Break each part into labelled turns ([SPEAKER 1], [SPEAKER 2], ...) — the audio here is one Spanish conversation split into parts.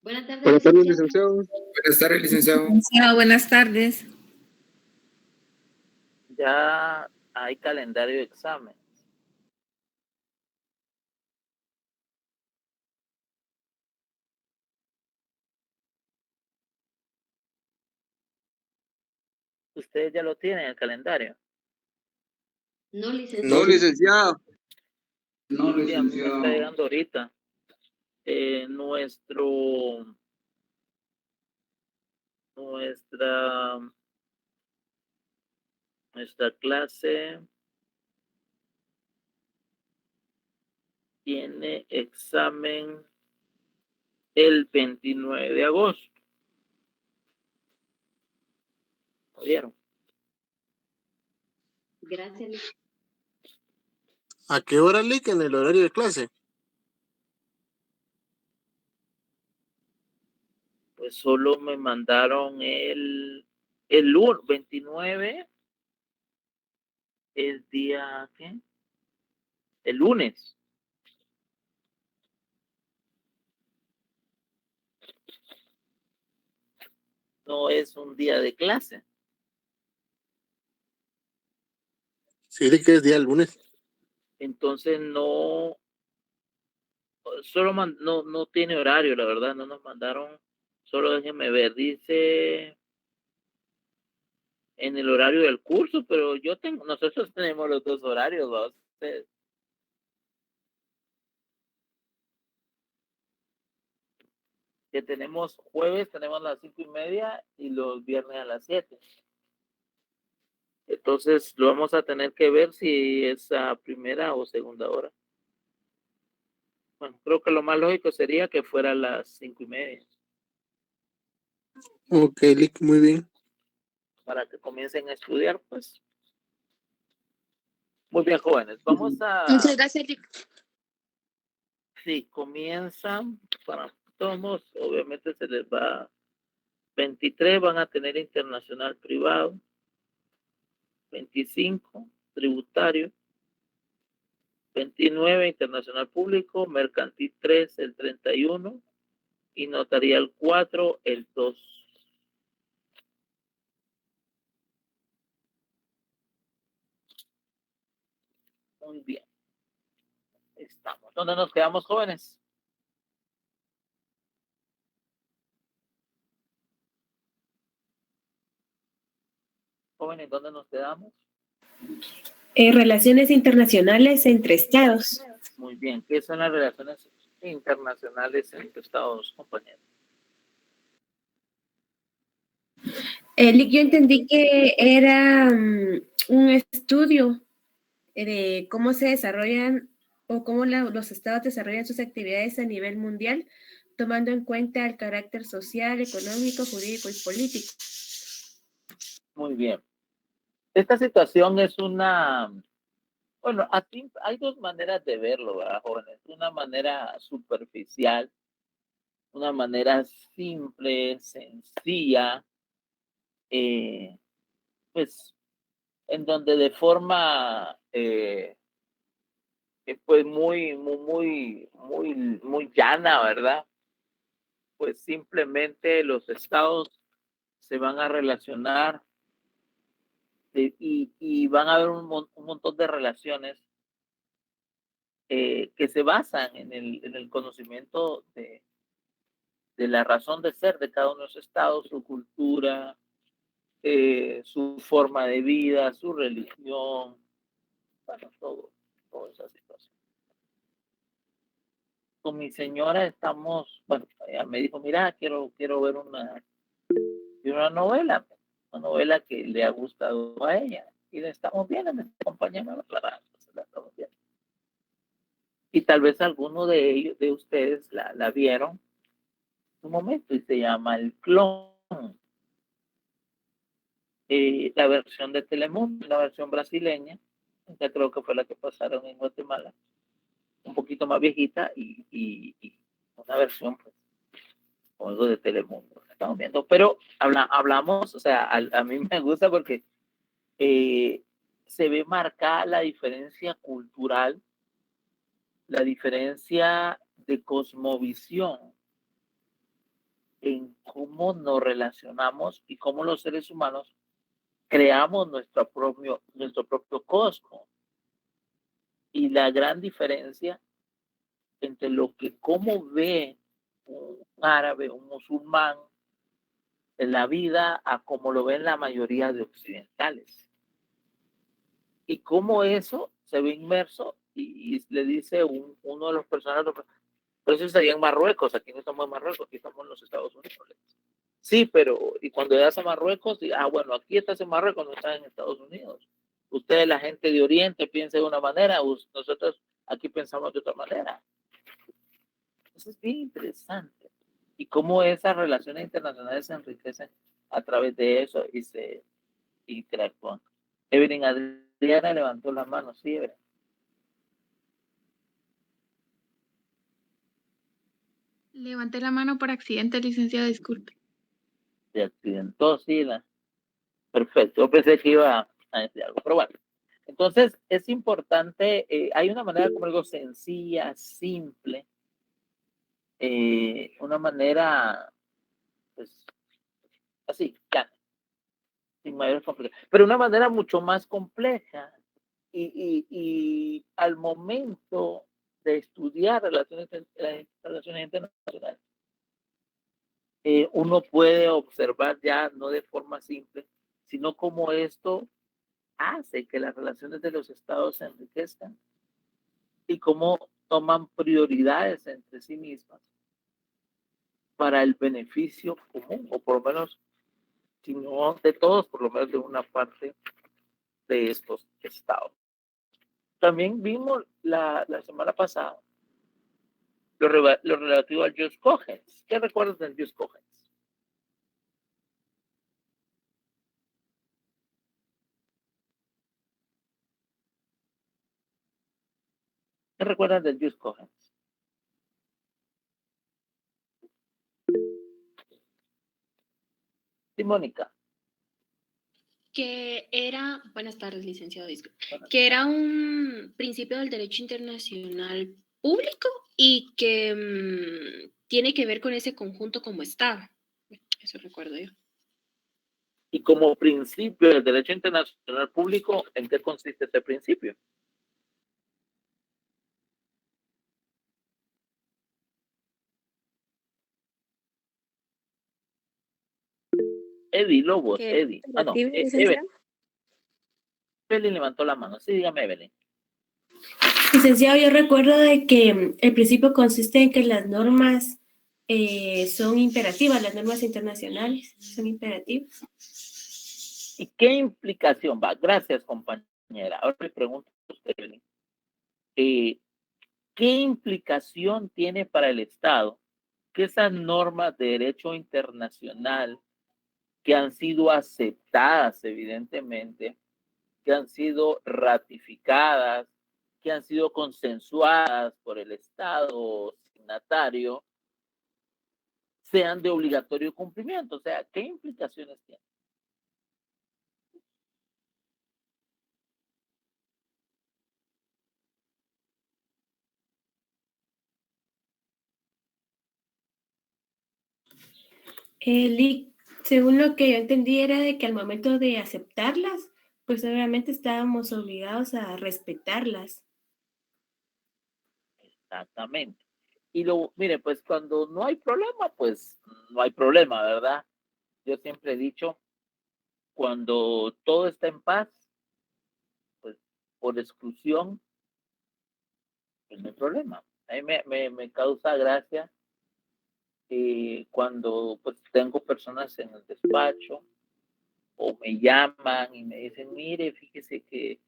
[SPEAKER 1] Buenas tardes, licenciado.
[SPEAKER 2] Buenas tardes, licenciado.
[SPEAKER 3] Licenciado, buenas tardes.
[SPEAKER 4] Ya hay calendario de examen. ¿Ustedes ya lo tienen el calendario?
[SPEAKER 1] No, licenciado.
[SPEAKER 2] No,
[SPEAKER 4] Sí, a mí me está
[SPEAKER 2] licenciado.
[SPEAKER 4] llegando ahorita. Nuestra clase tiene examen el 29 de agosto. ¿Lo vieron?
[SPEAKER 1] Gracias.
[SPEAKER 5] ¿A qué hora, Lick, en el horario de clase?
[SPEAKER 4] Pues solo me mandaron el 29, el día, ¿qué? El lunes. No es un día de clase.
[SPEAKER 5] Sí, de que es día lunes.
[SPEAKER 4] Entonces no tiene horario, la verdad, no nos mandaron, solo déjenme ver, dice en el horario del curso, pero nosotros tenemos los dos horarios, ¿va? Ustedes. Que tenemos jueves, tenemos a las 5:30 y los viernes a las 7. Entonces lo vamos a tener que ver si es a primera o segunda hora. Bueno, creo que lo más lógico sería que fuera a las 5:30.
[SPEAKER 5] Ok, Lick, muy bien.
[SPEAKER 4] Para que comiencen a estudiar, pues. Muy bien, jóvenes. Vamos a...
[SPEAKER 3] Muchas gracias, Lick.
[SPEAKER 4] Sí, comienzan para todos, obviamente se les va 23, van a tener internacional privado, 25 tributario, 29 internacional público, mercantil 3 el 31 y notarial 4 el 2. Muy bien. Estamos. ¿Dónde nos quedamos, jóvenes? Jóvenes, ¿dónde nos quedamos?
[SPEAKER 6] Relaciones internacionales entre estados.
[SPEAKER 4] Muy bien. ¿Qué son las relaciones internacionales entre estados, compañeros?
[SPEAKER 6] Lick, yo entendí que era un estudio de cómo se desarrollan o cómo los estados desarrollan sus actividades a nivel mundial, tomando en cuenta el carácter social, económico, jurídico y político.
[SPEAKER 4] Muy bien. Esta situación es bueno, hay dos maneras de verlo, ¿verdad, jóvenes? Una manera superficial, una manera simple, sencilla, pues, en donde de forma, pues, muy llana, ¿verdad? Pues simplemente los estados se van a relacionar y van a haber un montón de relaciones que se basan en el conocimiento de la razón de ser de cada uno de los estados, su cultura, su forma de vida, su religión, bueno, toda esa situación. Con mi señora estamos, bueno, ella me dijo, mira, quiero ver una novela que le ha gustado a ella, y la estamos viendo, me acompañando a la estamos viendo. Y tal vez alguno de ustedes la vieron un momento, y se llama El Clon. La versión de Telemundo, la versión brasileña, ya creo que fue la que pasaron en Guatemala, un poquito más viejita y una versión, pues, como algo de Telemundo. Estamos viendo, pero hablamos, o sea, a mí me gusta porque se ve marcada la diferencia cultural, la diferencia de cosmovisión en cómo nos relacionamos y cómo los seres humanos creamos nuestro propio cosmos. Y la gran diferencia entre lo que cómo ve un árabe, un musulmán en la vida a como lo ven la mayoría de occidentales. Y cómo eso se ve inmerso y le dice uno de los personajes, pero eso estaría en Marruecos, aquí no estamos en Marruecos, aquí estamos en los Estados Unidos. Sí, pero y cuando llegas a Marruecos, bueno, aquí estás en Marruecos, no estás en Estados Unidos. Ustedes, la gente de Oriente, piensa de una manera, nosotros aquí pensamos de otra manera. Eso es bien interesante. Y cómo esas relaciones internacionales se enriquecen a través de eso y se interactúan. Evelyn Adriana levantó la mano, sí, Evelyn.
[SPEAKER 3] Levanté la mano por accidente, licenciado, disculpe.
[SPEAKER 4] Se accidentó, sí. Perfecto, yo pensé que iba a decir algo, pero bueno. Entonces, es importante, hay una manera, como digo, sencilla, simple, una manera, pues, así, ya, sin mayores complicaciones, pero una manera mucho más compleja y al momento de estudiar relaciones internacionales, uno puede observar ya no de forma simple, sino como esto hace que las relaciones de los estados se enriquezcan y cómo toman prioridades entre sí mismas para el beneficio común, o por lo menos, si no de todos, por lo menos de una parte de estos estados. También vimos la semana pasada lo relativo al Jus Cogens. ¿Qué recuerdas del Jus Cogens? ¿Qué recuerdas del Jus Cogens? Sí, Mónica.
[SPEAKER 7] Que era, buenas tardes, licenciado, disculpe, que era un principio del derecho internacional público y que tiene que ver con ese conjunto como Estado. Eso recuerdo yo.
[SPEAKER 4] Y como principio del derecho internacional público, ¿en qué consiste ese principio? Eddie Lobos, Eddie. Ah, no, Evelyn. Evelyn levantó la mano. Sí, dígame, Evelyn.
[SPEAKER 6] Licenciado, yo recuerdo de que el principio consiste en que las normas son imperativas, las normas internacionales son imperativas.
[SPEAKER 4] ¿Y qué implicación va? Gracias, compañera. Ahora le pregunto a usted, Evelyn. ¿Qué implicación tiene para el Estado que esas normas de derecho internacional que han sido aceptadas, evidentemente, que han sido ratificadas, que han sido consensuadas por el Estado signatario, sean de obligatorio cumplimiento? O sea, ¿qué implicaciones tienen?
[SPEAKER 6] Según lo que yo entendí era de que al momento de aceptarlas, pues obviamente estábamos obligados a respetarlas.
[SPEAKER 4] Exactamente. Y mire, pues cuando no hay problema, pues no hay problema, ¿verdad? Yo siempre he dicho, cuando todo está en paz, pues por exclusión, pues no hay problema. A mí me causa gracia cuando pues tengo personas en el despacho o me llaman y me dicen, mire, fíjese que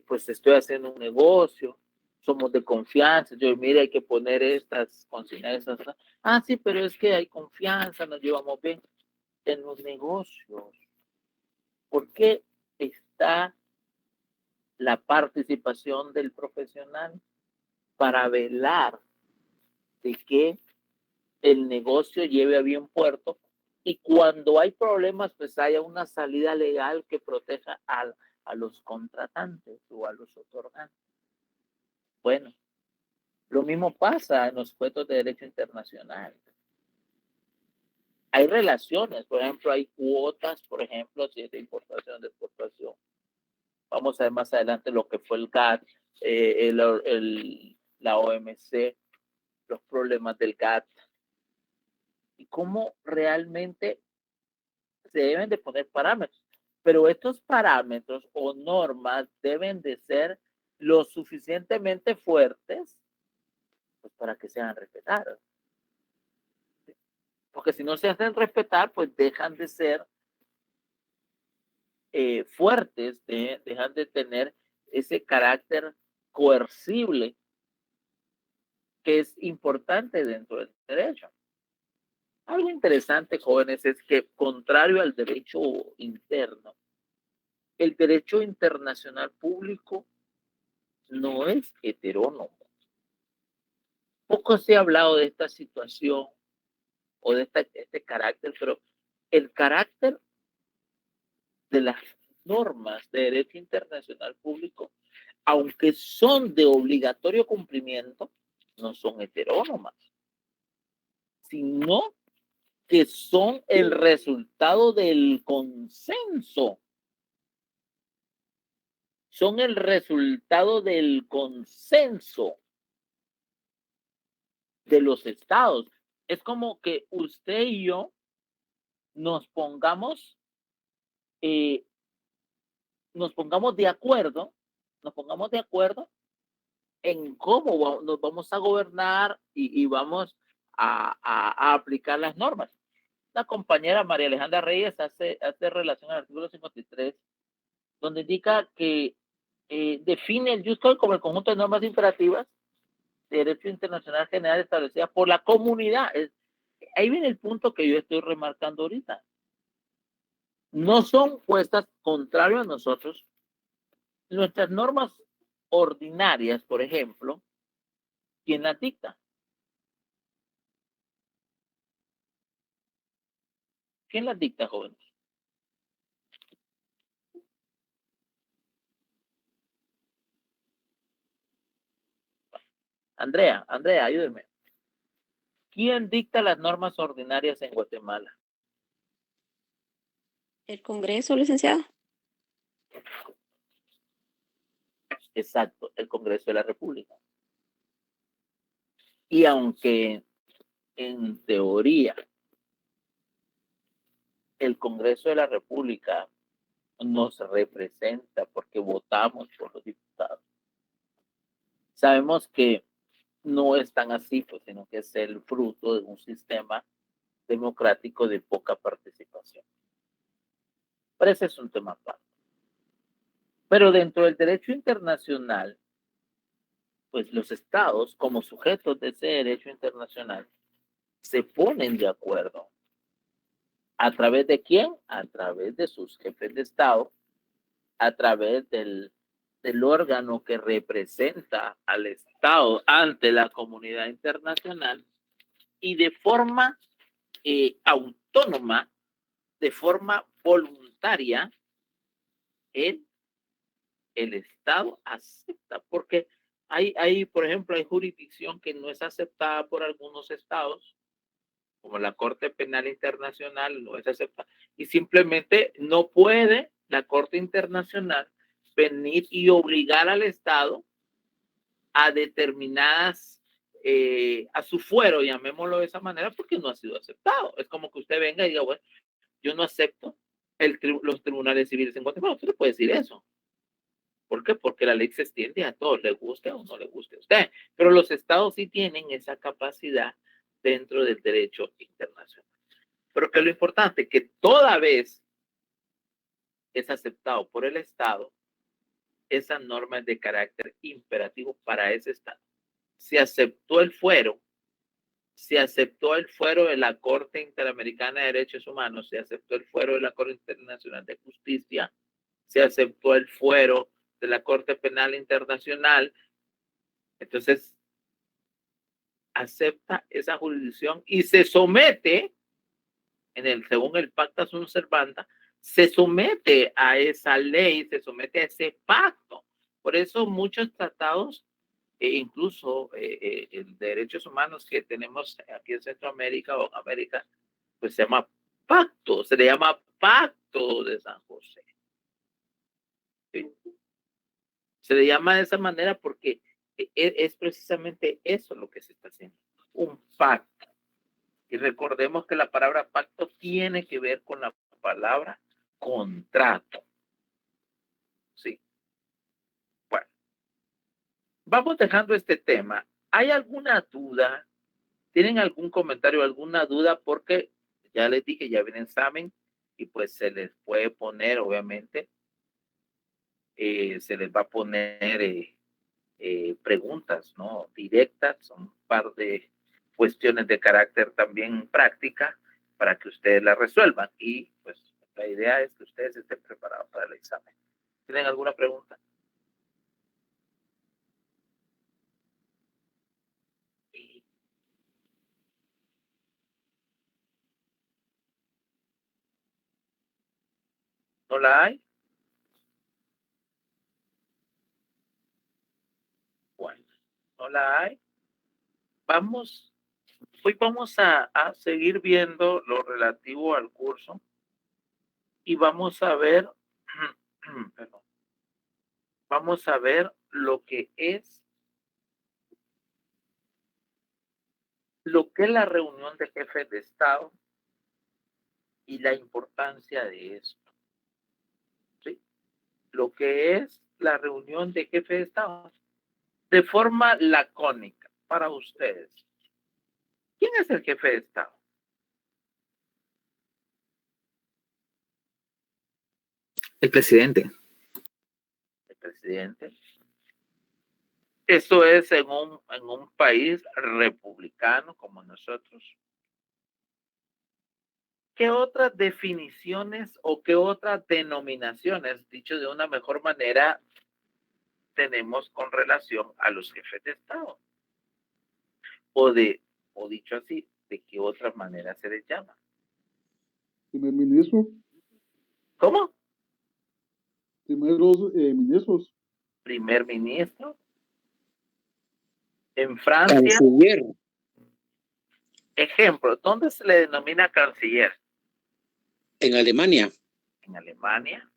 [SPEAKER 4] pues estoy haciendo un negocio, somos de confianza, yo mire, hay que poner estas consignas, sí, pero es que hay confianza, nos llevamos bien en los negocios. ¿Por qué está la participación del profesional? Para velar de que el negocio lleve a bien puerto y cuando hay problemas, pues haya una salida legal que proteja a los contratantes o a los otorgantes. Bueno, lo mismo pasa en los sujetos de derecho internacional. hay relaciones, por ejemplo, hay cuotas, por ejemplo, si es de importación, de exportación. Vamos a ver más adelante lo que fue el GATT, la OMC, los problemas del GATT y cómo realmente se deben de poner parámetros. Pero estos parámetros o normas deben de ser lo suficientemente fuertes pues, para que sean respetados. Porque si no se hacen respetar, pues dejan de ser fuertes, dejan de tener ese carácter coercible que es importante dentro del derecho. Algo interesante, jóvenes, es que contrario al derecho interno, el derecho internacional público no es heterónomo. Poco se ha hablado de esta situación o de este carácter, pero el carácter de las normas de derecho internacional público, aunque son de obligatorio cumplimiento, no son heterónomas, sino que son el resultado del consenso. Son el resultado del consenso de los estados. Es como que usted y yo nos pongamos de acuerdo, en cómo nos vamos a gobernar y vamos a aplicar las normas. La compañera María Alejandra Reyes hace relación al artículo 53, donde indica que define el Just Code como el conjunto de normas imperativas de derecho internacional general establecidas por la comunidad. Ahí viene el punto que yo estoy remarcando ahorita. No son puestas contrario a nosotros. Nuestras normas ordinarias, por ejemplo, ¿quién las dicta? ¿Quién las dicta, jóvenes? Andrea, ayúdeme. ¿Quién dicta las normas ordinarias en Guatemala?
[SPEAKER 8] ¿El Congreso, licenciado?
[SPEAKER 4] Exacto, el Congreso de la República. Y aunque en teoría el Congreso de la República nos representa porque votamos por los diputados, sabemos que no es tan así, pues, sino que es el fruto de un sistema democrático de poca participación. Pero ese es un tema aparte. Pero dentro del derecho internacional, pues los estados, como sujetos de ese derecho internacional, se ponen de acuerdo. ¿A través de quién? A través de sus jefes de estado, a través del órgano que representa al estado ante la comunidad internacional y de forma autónoma, de forma voluntaria, el estado acepta, porque hay, por ejemplo, hay jurisdicción que no es aceptada por algunos estados, como la Corte Penal Internacional no es aceptada, y simplemente no puede la Corte Internacional venir y obligar al Estado a determinadas, a su fuero, llamémoslo de esa manera, porque no ha sido aceptado. Es como que usted venga y diga, bueno, yo no acepto los tribunales civiles en Guatemala. Usted no puede decir eso. ¿Por qué? Porque la ley se extiende a todos, le guste o no le guste a usted. Pero los estados sí tienen esa capacidad dentro del derecho internacional. Pero que lo importante es que toda vez es aceptado por el Estado, esa norma es de carácter imperativo para ese Estado. Se aceptó el fuero, de la Corte Interamericana de Derechos Humanos, se aceptó el fuero de la Corte Internacional de Justicia, se aceptó el fuero de la Corte Penal Internacional, entonces acepta esa jurisdicción y se somete, según el Pacta Sunt Servanda, se somete a esa ley, se somete a ese pacto. Por eso muchos tratados, incluso de derechos humanos que tenemos aquí en Centroamérica o en América, pues se llama pacto, se le llama pacto de San José. ¿Sí? Se le llama de esa manera porque es precisamente eso lo que se está haciendo, un pacto. Y recordemos que la palabra pacto tiene que ver con la palabra contrato. Sí. Bueno, vamos dejando este tema. ¿Hay alguna duda? ¿Tienen algún comentario, alguna duda? Porque ya les dije, ya viene el examen y pues se les puede poner, obviamente, se les va a poner preguntas, ¿no? Directas, son un par de cuestiones de carácter también práctica para que ustedes las resuelvan. Y pues la idea es que ustedes estén preparados para el examen. ¿Tienen alguna pregunta? ¿No la hay? Bueno, no la hay. Hoy vamos a seguir viendo lo relativo al curso y vamos a ver, perdón, vamos a ver lo que es la reunión de jefes de Estado y la importancia de esto. ¿Sí? Lo que es la reunión de jefes de Estado de forma lacónica para ustedes. ¿Quién es el jefe de Estado?
[SPEAKER 2] El presidente.
[SPEAKER 4] El presidente. Eso es en un país republicano como nosotros. ¿Qué otras definiciones o qué otras denominaciones, dicho de una mejor manera, tenemos con relación a los jefes de Estado? O dicho así, ¿de qué otra manera se les llama?
[SPEAKER 1] Primer ministro,
[SPEAKER 4] ¿Cómo?
[SPEAKER 1] primeros ministros,
[SPEAKER 4] Primer ministro. En Francia,
[SPEAKER 2] Canciller.
[SPEAKER 4] ejemplo, ¿dónde se le denomina canciller?
[SPEAKER 2] En Alemania.
[SPEAKER 4] En Alemania.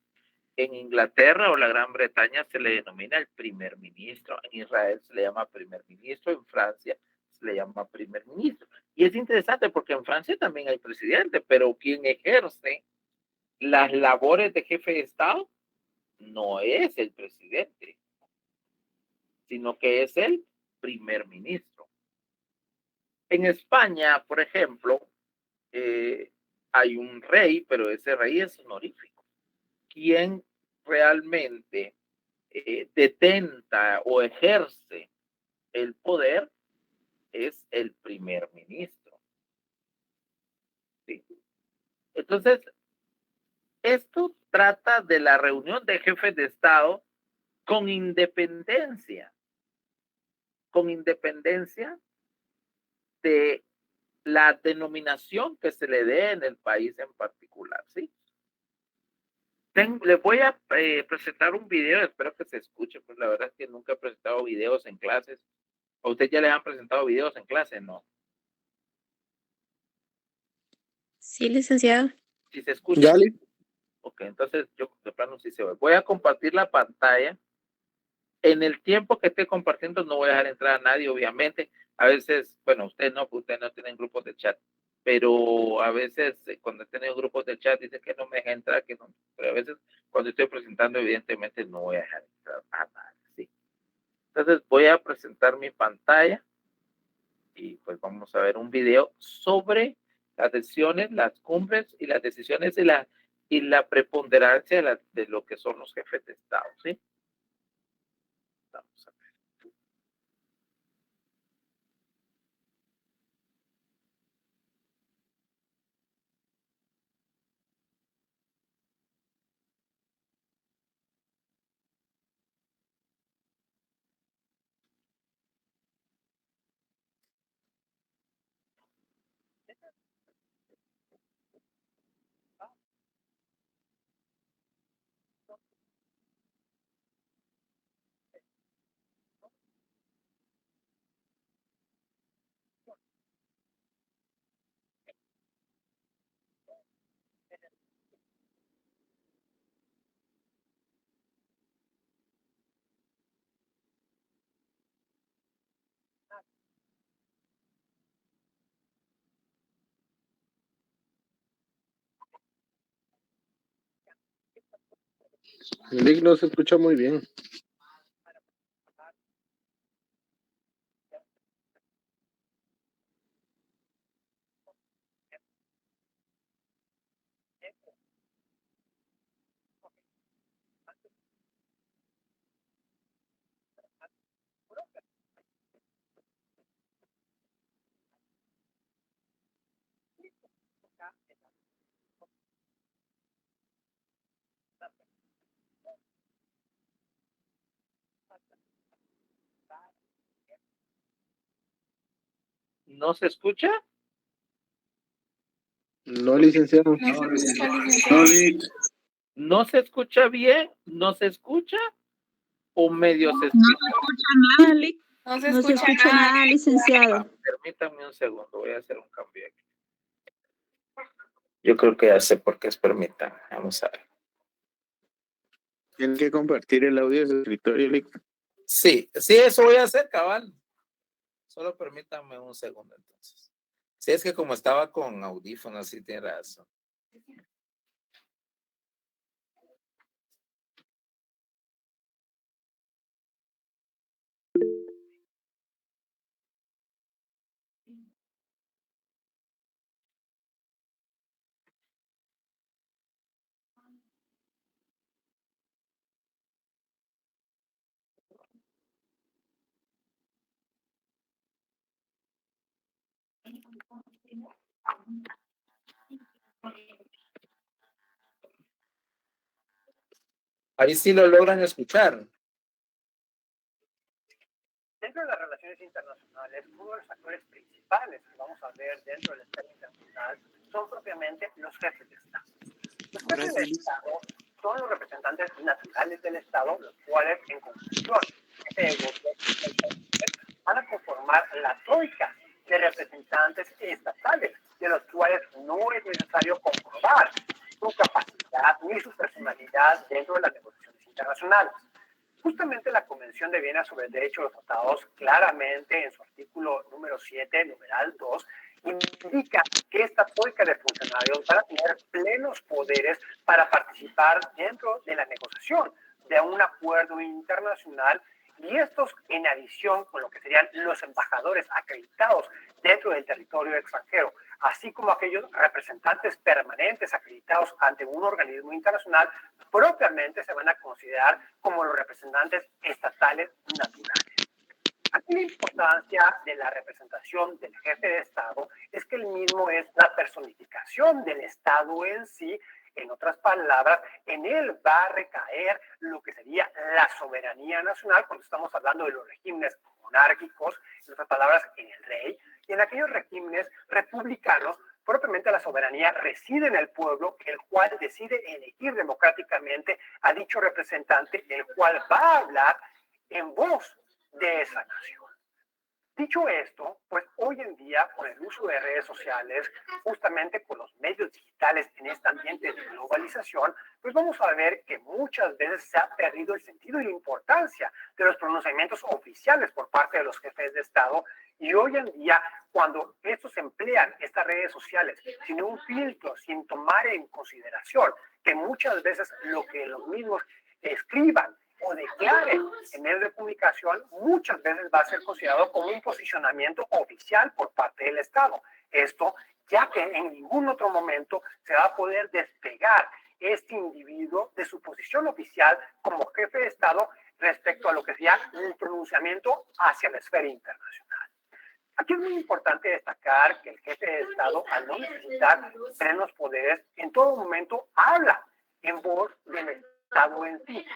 [SPEAKER 4] En Inglaterra o la Gran Bretaña se le denomina el primer ministro. En Israel se le llama primer ministro. En Francia se le llama primer ministro. Y es interesante porque en Francia también hay presidente, pero quien ejerce las labores de jefe de Estado no es el presidente, sino que es el primer ministro. En España, por ejemplo, hay un rey, pero ese rey es honorífico. Quien realmente detenta o ejerce el poder es el primer ministro. ¿Sí? Entonces, esto trata de la reunión de jefes de Estado con independencia de la denominación que se le dé en el país en particular, ¿sí? Les voy a presentar un video, espero que se escuche, pues la verdad es que nunca he presentado videos en clases. ¿A usted ya le han presentado videos en clases? No.
[SPEAKER 8] Sí, licenciado.
[SPEAKER 4] Si se escucha.
[SPEAKER 5] Dale.
[SPEAKER 4] Ok, entonces yo de plano sí se ve. Voy a compartir la pantalla. En el tiempo que esté compartiendo no voy a dejar entrar a nadie, obviamente. A veces, bueno, usted no tienen grupos de chat, pero a veces cuando he tenido grupos de chat dicen que no me deja entrar, que no, pero a veces cuando estoy presentando evidentemente no voy a dejar entrar a nadie, ¿sí? Entonces voy a presentar mi pantalla y pues vamos a ver un video sobre las decisiones, las cumbres y las decisiones y la preponderancia de lo que son los jefes de Estado, ¿sí? Vamos a ver.
[SPEAKER 5] Lick no se escucha muy bien.
[SPEAKER 4] ¿No se escucha?
[SPEAKER 5] No, licenciado.
[SPEAKER 4] ¿No se escucha bien? ¿No se escucha? ¿O medio se escucha?
[SPEAKER 9] Nada, Lick.
[SPEAKER 3] No
[SPEAKER 9] No se escucha nada, licenciado.
[SPEAKER 4] Permítame un segundo, voy a hacer un cambio aquí. Yo creo que ya sé por qué es permítame. Vamos a ver.
[SPEAKER 5] Tiene que compartir el audio de su escritorio, Lick.
[SPEAKER 4] Sí, eso voy a hacer, cabal. Solo permítame un segundo entonces. Sí, es que como estaba con audífonos, sí tiene razón. Ahí sí lo logran escuchar.
[SPEAKER 10] Dentro de las relaciones internacionales, uno de los actores principales que vamos a ver dentro del Estado internacional son propiamente los jefes de Estado. Los jefes de Estado son los representantes naturales del Estado, los cuales, en conclusión, van a conformar la troika de representantes estatales, de los cuales no es necesario comprobar su capacidad ni su personalidad dentro de las negociaciones internacionales. Justamente la Convención de Viena sobre el Derecho de los Tratados, claramente en su artículo número 7, numeral 2, indica que esta troika de funcionarios van a tener plenos poderes para participar dentro de la negociación de un acuerdo internacional, y estos en adición con lo que serían los embajadores acreditados dentro del territorio extranjero, así como aquellos representantes permanentes acreditados ante un organismo internacional, propiamente se van a considerar como los representantes estatales naturales. Aquí la importancia de la representación del jefe de Estado es que el mismo es la personificación del Estado en sí. En otras palabras, en él va a recaer lo que sería la soberanía nacional cuando estamos hablando de los regímenes monárquicos, en otras palabras, en el rey, y en aquellos regímenes republicanos, propiamente la soberanía reside en el pueblo, el cual decide elegir democráticamente a dicho representante, el cual va a hablar en voz de esa nación. Dicho esto, pues hoy en día, con el uso de redes sociales, justamente con los medios digitales en este ambiente de globalización, pues vamos a ver que muchas veces se ha perdido el sentido y la importancia de los pronunciamientos oficiales por parte de los jefes de Estado. Y hoy en día, cuando estos emplean estas redes sociales sin un filtro, sin tomar en consideración que muchas veces lo que los mismos escriban o declaren en medios de comunicación, muchas veces va a ser considerado como un posicionamiento oficial por parte del Estado. Esto ya que en ningún otro momento se va a poder despegar este individuo de su posición oficial como jefe de Estado respecto a lo que sería el pronunciamiento hacia la esfera internacional. Aquí es muy importante destacar que el jefe de Estado, al no necesitar plenos poderes, en todo momento habla en voz del Estado en sí.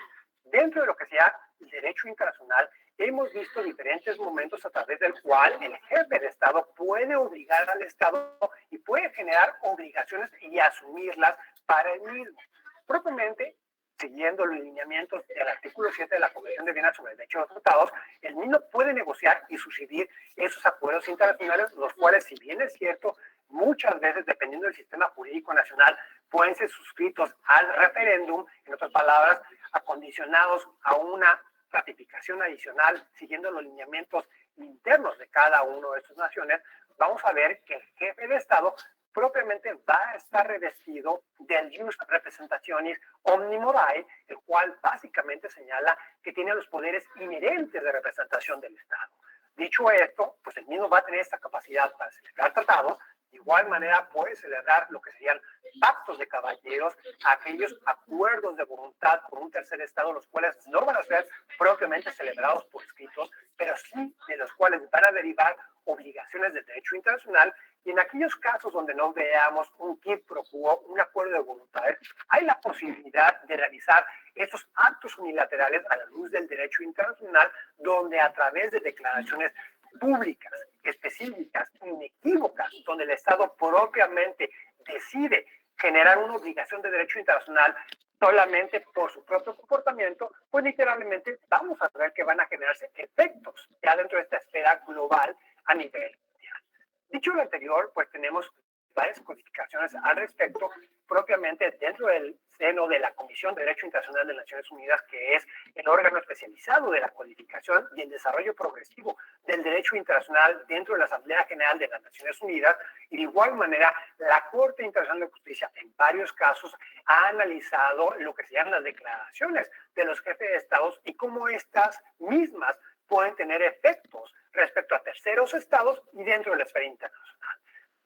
[SPEAKER 10] Dentro de lo que sea el derecho internacional, hemos visto diferentes momentos a través del cual el jefe de Estado puede obligar al Estado y puede generar obligaciones y asumirlas para el mismo. Propiamente, siguiendo los lineamientos del artículo 7 de la Convención de Viena sobre el Derecho de los Tratados, el mismo puede negociar y suscribir esos acuerdos internacionales, los cuales, si bien es cierto, muchas veces, dependiendo del sistema jurídico nacional, pueden ser suscritos al referéndum, en otras palabras, acondicionados a una ratificación adicional, siguiendo los lineamientos internos de cada una de estas naciones. Vamos a ver que el jefe de Estado propiamente va a estar revestido del Jus Representationis Omnimorae, el cual básicamente señala que tiene los poderes inherentes de representación del Estado. Dicho esto, pues el mismo va a tener esta capacidad para celebrar tratados. De igual manera puede celebrar lo que serían pactos de caballeros, aquellos acuerdos de voluntad con un tercer estado, los cuales no van a ser propiamente celebrados por escritos, pero sí de los cuales van a derivar obligaciones de derecho internacional. Y en aquellos casos donde no veamos un quid pro quo, un acuerdo de voluntades, hay la posibilidad de realizar estos actos unilaterales a la luz del derecho internacional, donde a través de declaraciones públicas, específicas, inequívocas, donde el Estado propiamente decide generar una obligación de derecho internacional solamente por su propio comportamiento, pues literalmente vamos a ver que van a generarse efectos ya dentro de esta esfera global a nivel mundial. Dicho lo anterior, pues tenemos varias codificaciones al respecto, propiamente dentro del seno de la Comisión de Derecho Internacional de las Naciones Unidas, que es el órgano especializado de la codificación y el desarrollo progresivo del derecho internacional dentro de la Asamblea General de las Naciones Unidas. Y de igual manera, la Corte Internacional de Justicia en varios casos ha analizado lo que se llaman las declaraciones de los jefes de estados y cómo estas mismas pueden tener efectos respecto a terceros estados y dentro de la esfera internacional.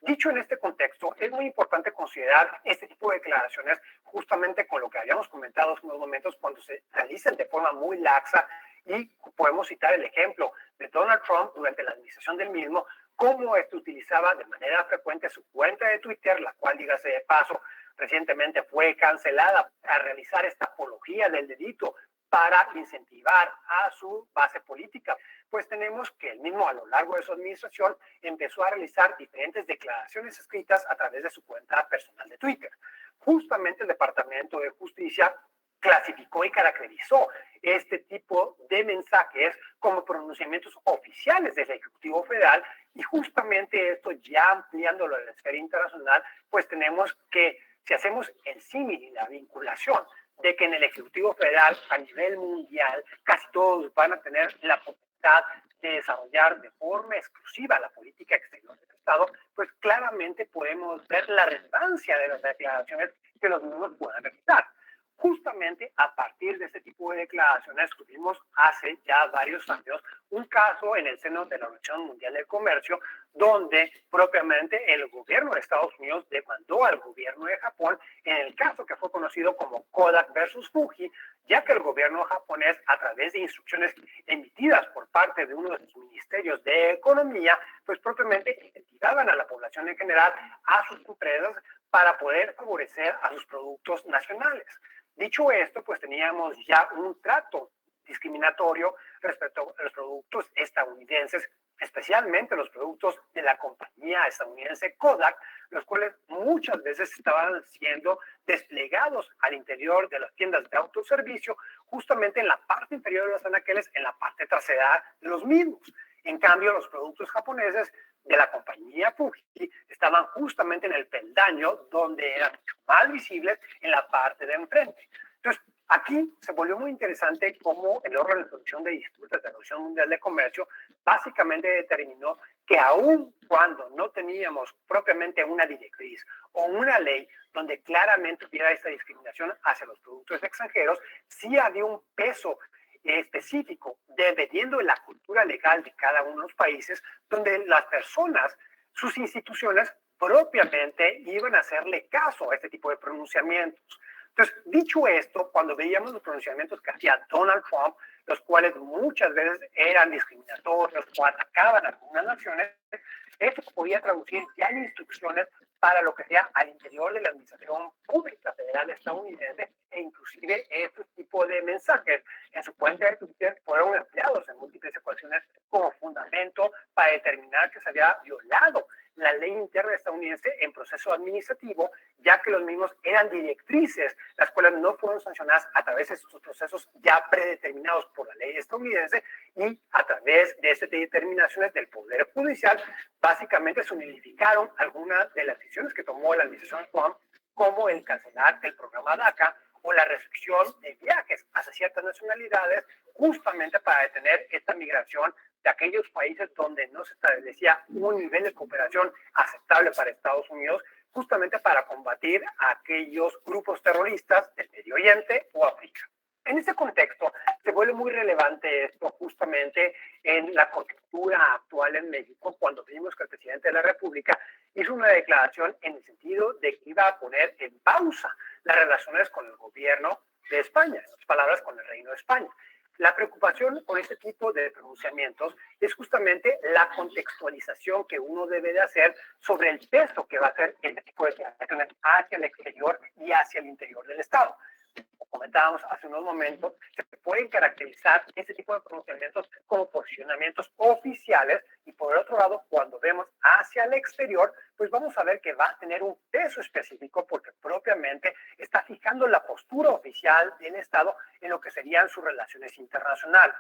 [SPEAKER 10] Dicho en este contexto, es muy importante considerar este tipo de declaraciones justamente con lo que habíamos comentado hace unos momentos cuando se realizan de forma muy laxa, y podemos citar el ejemplo de Donald Trump durante la administración del mismo, cómo utilizaba de manera frecuente su cuenta de Twitter, la cual, dígase de paso, recientemente fue cancelada a realizar esta apología del delito para incentivar a su base política. Pues tenemos que él mismo a lo largo de su administración empezó a realizar diferentes declaraciones escritas a través de su cuenta personal de Twitter. Justamente el Departamento de Justicia clasificó y caracterizó este tipo de mensajes como pronunciamientos oficiales del Ejecutivo Federal, y justamente esto, ya ampliándolo a la esfera internacional, pues tenemos que, si hacemos el símil y la vinculación de que en el Ejecutivo Federal a nivel mundial casi todos van a tener la potestad de desarrollar de forma exclusiva la política exterior del Estado, pues claramente podemos ver la relevancia de las declaraciones que los mismos puedan realizar. Justamente a partir de este tipo de declaraciones tuvimos hace ya varios años un caso en el seno de la Organización Mundial del Comercio, donde propiamente el gobierno de Estados Unidos demandó al gobierno de Japón en el caso que fue conocido como Kodak versus Fuji, ya que el gobierno japonés, a través de instrucciones emitidas por parte de uno de sus ministerios de economía, pues propiamente incentivaban a la población en general, a sus empresas, para poder favorecer a sus productos nacionales. Dicho esto, pues teníamos ya un trato discriminatorio respecto a los productos estadounidenses, especialmente los productos de la compañía estadounidense Kodak, los cuales muchas veces estaban siendo desplegados al interior de las tiendas de autoservicio, justamente en la parte inferior de los anaqueles, en la parte trasera de los mismos. En cambio, los productos japoneses de la compañía Fuji estaban justamente en el peldaño, donde eran mucho más visibles en la parte de enfrente. Entonces, aquí se volvió muy interesante cómo el órgano de resolución de disputas de la Organización Mundial de Comercio básicamente determinó que aun cuando no teníamos propiamente una directriz o una ley donde claramente hubiera esta discriminación hacia los productos extranjeros, sí había un peso específico dependiendo de la cultura legal de cada uno de los países, donde las personas, sus instituciones propiamente iban a hacerle caso a este tipo de pronunciamientos. Entonces, dicho esto, cuando veíamos los pronunciamientos que hacía Donald Trump, los cuales muchas veces eran discriminatorios o atacaban a algunas naciones, esto podía traducir ya en instrucciones para lo que sea al interior de la Administración Pública Federal estadounidense, e inclusive este tipo de mensajes en su cuenta de Twitter fueron empleados en múltiples ocasiones como fundamento para determinar que se había violado la ley interna estadounidense en proceso administrativo, ya que los mismos eran directrices, las cuales no fueron sancionadas a través de estos procesos ya predeterminados por la ley estadounidense, y a través de estas determinaciones del Poder Judicial, básicamente se unificaron algunas de las decisiones que tomó la administración Trump, como el cancelar el programa DACA o la restricción de viajes hacia ciertas nacionalidades, justamente para detener esta migración de aquellos países donde no se establecía un nivel de cooperación aceptable para Estados Unidos, justamente para combatir a aquellos grupos terroristas del Medio Oriente o África. En este contexto, se vuelve muy relevante esto justamente en la coyuntura actual en México, cuando vimos que el presidente de la República hizo una declaración en el sentido de que iba a poner en pausa las relaciones con el gobierno de España, en otras palabras, con el Reino de España. La preocupación con este tipo de pronunciamientos es justamente la contextualización que uno debe de hacer sobre el peso que va a hacer este tipo de declaraciones hacia el exterior y hacia el interior del Estado. Como comentábamos hace unos momentos, se pueden caracterizar este tipo de pronunciamientos como posicionamientos oficiales y por el otro lado, cuando vemos hacia el exterior, pues vamos a ver que va a tener un peso específico porque propiamente está fijando la postura oficial del Estado en lo que serían sus relaciones internacionales.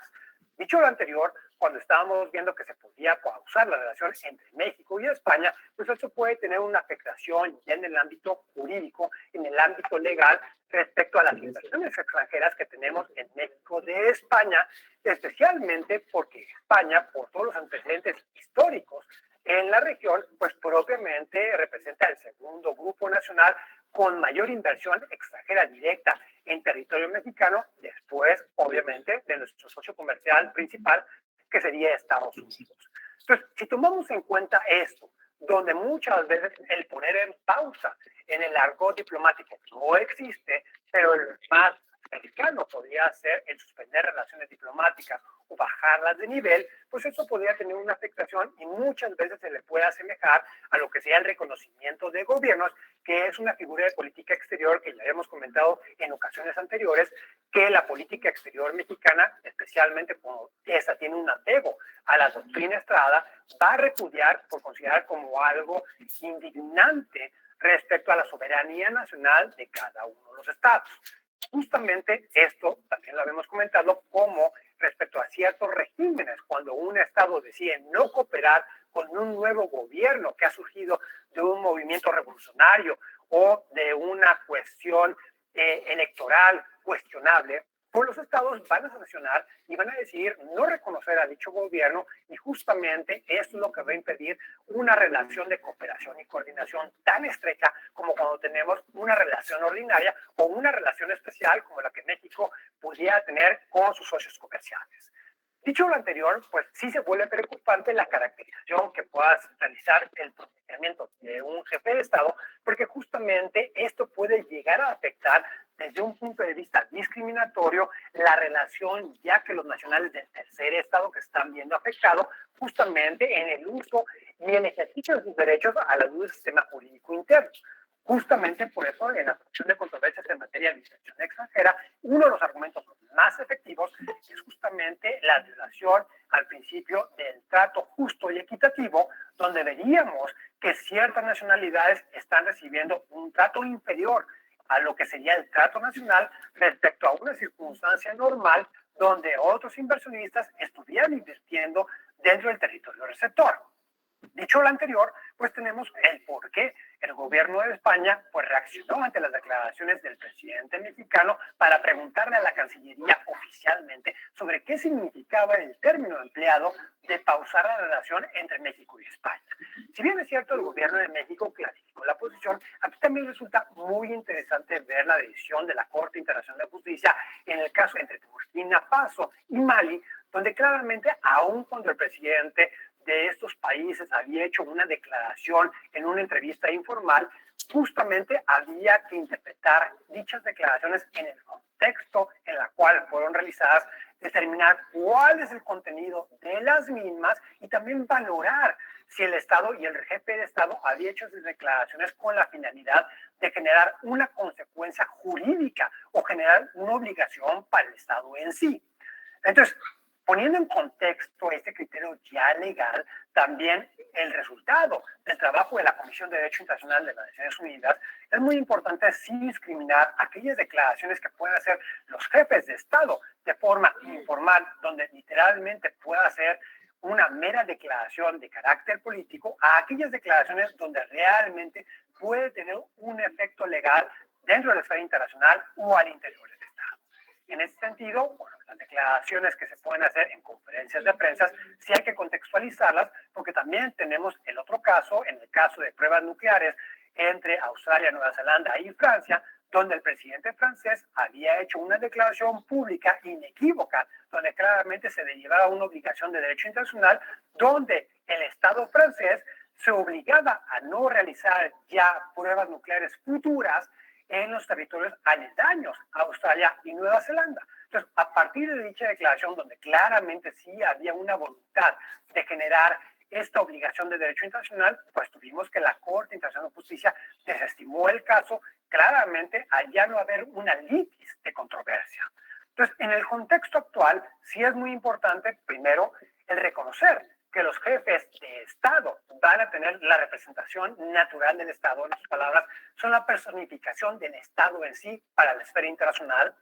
[SPEAKER 10] Dicho lo anterior, cuando estábamos viendo que se podía pausar la relación entre México y España, pues eso puede tener una afectación ya en el ámbito jurídico, en el ámbito legal, respecto a las inversiones extranjeras que tenemos en México de España, especialmente porque España, por todos los antecedentes históricos en la región, pues propiamente representa el segundo grupo nacional con mayor inversión extranjera directa en territorio mexicano, después, obviamente, de nuestro socio comercial principal, que sería Estados Unidos. Entonces, si tomamos en cuenta esto, donde muchas veces el poner en pausa en el argot diplomático no existe, pero el más cercano podría ser el suspender relaciones diplomáticas o bajarlas de nivel, pues eso podría tener una afectación y muchas veces se le puede asemejar a lo que sea el reconocimiento de gobiernos, que es una figura de política exterior que ya hemos comentado en ocasiones anteriores, que la política exterior mexicana, especialmente como esta tiene un apego a la doctrina Estrada, va a repudiar por considerar como algo indignante respecto a la soberanía nacional de cada uno de los estados. Justamente esto también lo habíamos comentado como respecto a ciertos regímenes, cuando un estado decide no cooperar con un nuevo gobierno que ha surgido de un movimiento revolucionario o de una cuestión electoral cuestionable, pues los estados van a sancionar y van a decidir no reconocer a dicho gobierno y justamente esto es lo que va a impedir una relación de cooperación y coordinación tan estrecha como cuando tenemos una relación ordinaria o una relación especial como la que México pudiera tener con sus socios comerciales. Dicho lo anterior, pues sí se vuelve preocupante la caracterización que pueda realizar el pronunciamiento de un jefe de Estado, porque justamente esto puede llegar a afectar desde un punto de vista discriminatorio la relación, ya que los nacionales del tercer Estado que están viendo afectado justamente en el uso y el ejercicio de sus derechos a la luz del sistema jurídico interno. Justamente por eso, en la solución de controversias en materia de inversión extranjera, uno de los argumentos más efectivos es justamente la violación al principio del trato justo y equitativo, donde veríamos que ciertas nacionalidades están recibiendo un trato inferior a lo que sería el trato nacional respecto a una circunstancia normal donde otros inversionistas estuvieran invirtiendo dentro del territorio receptor. Dicho lo anterior, pues tenemos el por qué el gobierno de España pues reaccionó ante las declaraciones del presidente mexicano para preguntarle a la Cancillería oficialmente sobre qué significaba el término empleado de pausar la relación entre México y España. Si bien es cierto, el gobierno de México clarificó la posición, a mí también resulta muy interesante ver la decisión de la Corte Internacional de Justicia en el caso entre Burkina Faso y Mali, donde claramente, aun cuando el presidente de estos países había hecho una declaración en una entrevista informal, justamente había que interpretar dichas declaraciones en el contexto en el cual fueron realizadas, determinar cuál es el contenido de las mismas y también valorar si el Estado y el jefe de Estado había hecho esas declaraciones con la finalidad de generar una consecuencia jurídica o generar una obligación para el Estado en sí. Entonces, poniendo en contexto este criterio ya legal, también el resultado del trabajo de la Comisión de Derecho Internacional de las Naciones Unidas, es muy importante sí discriminar aquellas declaraciones que pueden hacer los jefes de Estado de forma informal, donde literalmente pueda ser una mera declaración de carácter político, a aquellas declaraciones donde realmente puede tener un efecto legal dentro de la esfera internacional o al interior del Estado. En ese sentido, bueno, las declaraciones que se pueden hacer en conferencias de prensa sí hay que contextualizarlas, porque también tenemos el otro caso, en el caso de pruebas nucleares entre Australia, Nueva Zelanda y Francia, donde el presidente francés había hecho una declaración pública inequívoca, donde claramente se le llevaba una obligación de derecho internacional, donde el Estado francés se obligaba a no realizar ya pruebas nucleares futuras en los territorios aledaños a Australia y Nueva Zelanda. Entonces, a partir de dicha declaración, donde claramente sí había una voluntad de generar esta obligación de derecho internacional, pues tuvimos que la Corte Internacional de Justicia desestimó el caso, claramente al ya no haber una litis de controversia. Entonces, en el contexto actual, sí es muy importante, primero, el reconocer que los jefes de Estado van a tener la representación natural del Estado, en otras palabras, son la personificación del Estado en sí para la esfera internacional.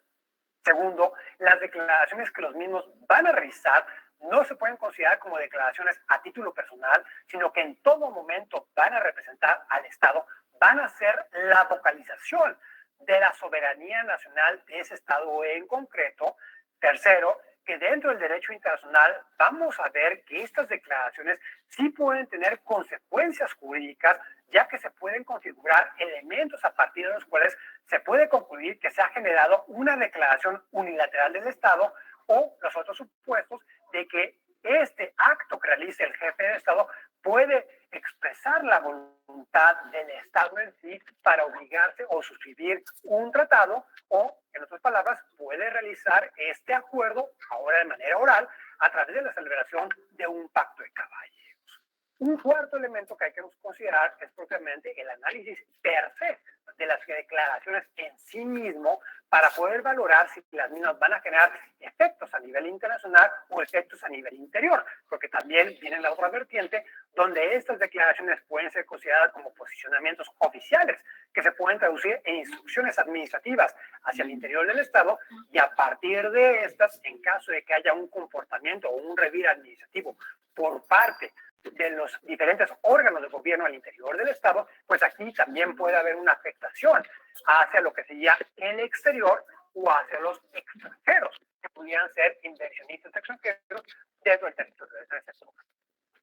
[SPEAKER 10] Segundo, las declaraciones que los mismos van a realizar no se pueden considerar como declaraciones a título personal, sino que en todo momento van a representar al Estado, van a ser la vocalización de la soberanía nacional de ese Estado en concreto. Tercero, que dentro del derecho internacional vamos a ver que estas declaraciones sí pueden tener consecuencias jurídicas, ya que se pueden configurar elementos a partir de los cuales se puede concluir que se ha generado una declaración unilateral del Estado, o los otros supuestos de que este acto que realice el jefe de Estado puede expresar la voluntad del Estado en sí para obligarse o suscribir un tratado, o, en otras palabras, puede realizar este acuerdo, ahora de manera oral, a través de la celebración de un pacto de caballeros. Un cuarto elemento que hay que considerar es propiamente el análisis per se de las declaraciones en sí mismo, para poder valorar si las mismas van a generar efectos a nivel internacional o efectos a nivel interior, porque también viene la otra vertiente donde estas declaraciones pueden ser consideradas como posicionamientos oficiales que se pueden traducir en instrucciones administrativas hacia el interior del Estado, y a partir de estas, en caso de que haya un comportamiento o un revir administrativo por parte de los diferentes órganos de gobierno al interior del Estado, pues aquí también puede haber una afectación hacia lo que sería el exterior o hacia los extranjeros, que pudieran ser inversionistas extranjeros dentro del territorio del Estado.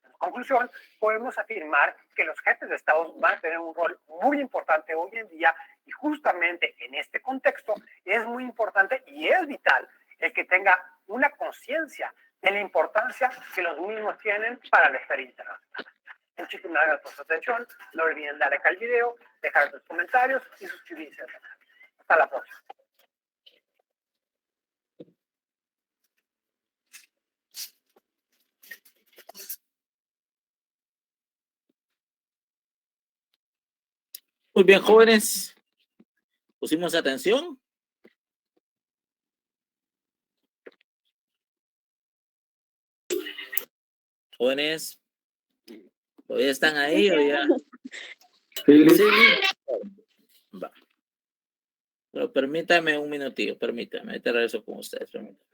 [SPEAKER 10] En conclusión, podemos afirmar que los jefes de Estado van a tener un rol muy importante hoy en día, y justamente en este contexto es muy importante y es vital el que tenga una conciencia de la importancia que los mismos tienen para la esfera internacional. Muchísimas gracias por su atención. No olviden darle al video, dejar sus comentarios y suscribirse al canal. Hasta la próxima.
[SPEAKER 2] Muy bien, jóvenes. Pusimos atención. Jóvenes, ¿todavía están ahí o ya? Sí. Va. Pero permítame un minutito, permítame, te regreso con ustedes, permítame.